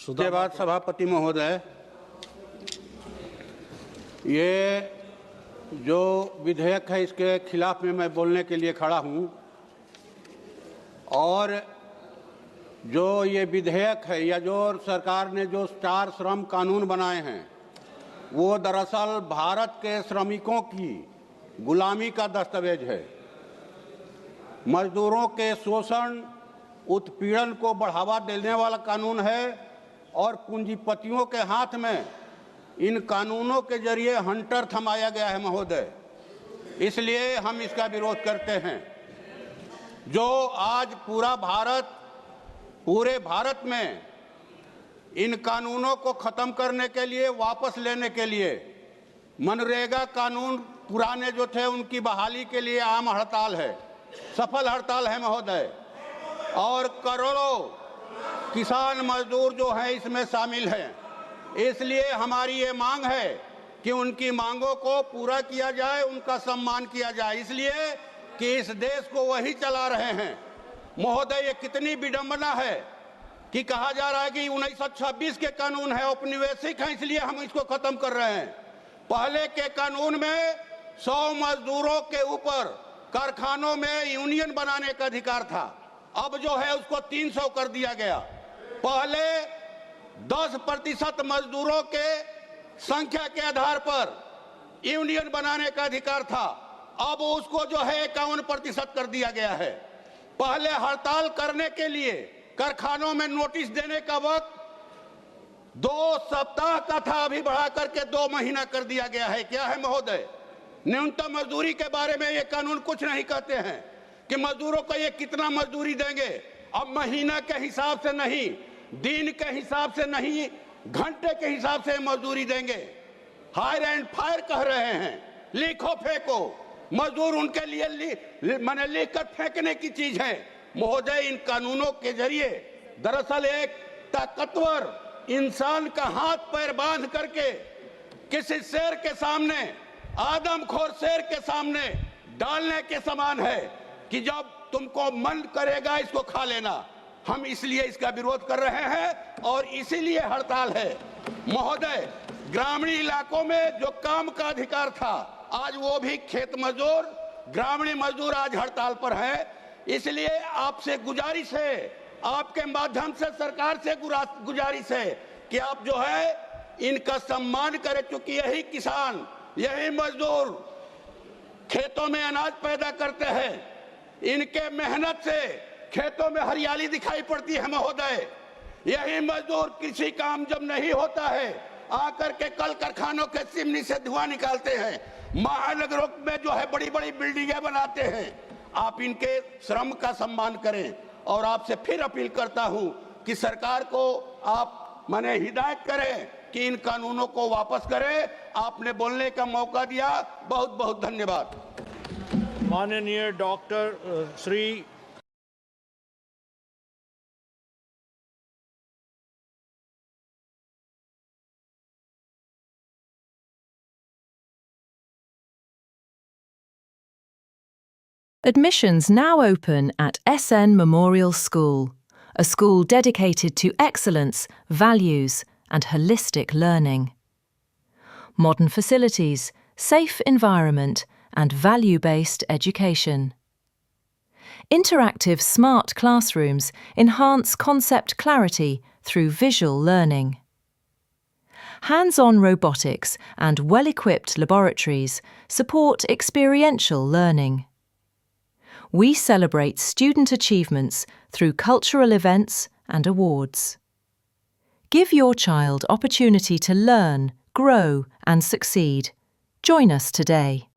उसके बाद सभापति महोदय, ये जो विधेयक है इसके खिलाफ में मैं बोलने के लिए खड़ा हूँ। और जो ये विधेयक है या जो सरकार ने जो 4 श्रम कानून बनाए हैं वो दरअसल भारत के श्रमिकों की गुलामी का दस्तावेज है। मजदूरों के शोषण उत्पीड़न को बढ़ावा देने वाला कानून है और पूंजीपतियों के हाथ में इन कानूनों के जरिए हंटर थमाया गया है महोदय। इसलिए हम इसका विरोध करते हैं। जो आज पूरे भारत में इन कानूनों को खत्म करने के लिए, वापस लेने के लिए मनरेगा कानून पुराने जो थे उनकी बहाली के लिए आम हड़ताल है, सफल हड़ताल है महोदय। और करोड़ों किसान मजदूर जो हैं इसमें शामिल हैं। इसलिए हमारी ये मांग है कि उनकी मांगों को पूरा किया जाए, उनका सम्मान किया जाए, इसलिए कि इस देश को वही चला रहे हैं महोदय। ये कितनी विडंबना है कि कहा जा रहा है कि 1926 के कानून है, औपनिवेशिक है, इसलिए हम इसको खत्म कर रहे हैं। पहले के कानून में 100 मजदूरों के ऊपर कारखानों में यूनियन बनाने का अधिकार था, अब जो है उसको 300 कर दिया गया। पहले 10% मजदूरों के संख्या के आधार पर यूनियन बनाने का अधिकार था, अब उसको जो है 51% कर दिया गया है। पहले हड़ताल करने के लिए कारखानों में नोटिस देने का वक्त 2 सप्ताह का था, अभी बढ़ा करके 2 महीना कर दिया गया है। क्या है महोदय? न्यूनतम मजदूरी के बारे में ये कानून कुछ नहीं कहते हैं कि मजदूरों को ये कितना मजदूरी देंगे। अब महीना के हिसाब से नहीं, दिन के हिसाब से नहीं, घंटे के हिसाब से मजदूरी देंगे। हायर एंड फायर कह रहे हैं, लिखो फेंको। मजदूर उनके लिए मैंने लिख कर फेंकने की चीज है महोदय। इन कानूनों के जरिए दरअसल एक ताकतवर इंसान का हाथ पैर बांध करके किसी शेर के सामने, आदमखोर शेर के सामने डालने के समान है कि जब तुमको मन करेगा इसको खा लेना। हम इसलिए इसका विरोध कर रहे हैं और इसीलिए हड़ताल है महोदय। ग्रामीण इलाकों में जो काम का अधिकार था, आज वो भी खेत मजदूर, ग्रामीण मजदूर आज हड़ताल पर है। इसलिए आपसे गुजारिश है, आपके माध्यम से सरकार से गुजारिश है कि आप जो है इनका सम्मान करें, क्योंकि यही किसान, यही मजदूर खेतों में अनाज पैदा करते हैं। इनके मेहनत से खेतों में हरियाली दिखाई पड़ती है महोदय। यही मजदूर कृषि काम जब नहीं होता है आकर के कल कारखानों के चिमनी से धुआं निकालते हैं, महानगरों में जो है बड़ी बड़ी बिल्डिंगें बनाते हैं। आप इनके श्रम का सम्मान करें और आपसे फिर अपील करता हूं कि सरकार को आप माने हिदायत करें कि इन कानूनों को वापस करें। आपने बोलने का मौका दिया, बहुत बहुत धन्यवाद। माननीय doctor Shri Admissions now open at SN Memorial School, a school dedicated to excellence, values and holistic learning. Modern facilities, safe environment and value-based education. Interactive smart classrooms enhance concept clarity through visual learning. Hands-on robotics and well-equipped laboratories support experiential learning. We celebrate student achievements through cultural events and awards. Give your child opportunity to learn, grow and succeed. Join us today.